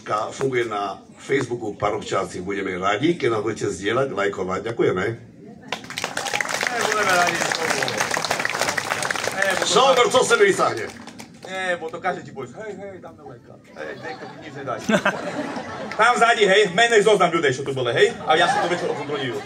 stránka funguje na Facebooku Parobčáci. Budeme radi, keď nás budete zdieľať, lajkovať. Ďakujeme. Budeme radi. Šofer, co se mi vysáhne? Nie, bo to každý ti povie, hej, tam na lajka. Hej, niekto ti nič nedá. Tam vzadi, hej, menej zoznam ľudí, čo tu boli, hej? A ja som to večer okontrolil.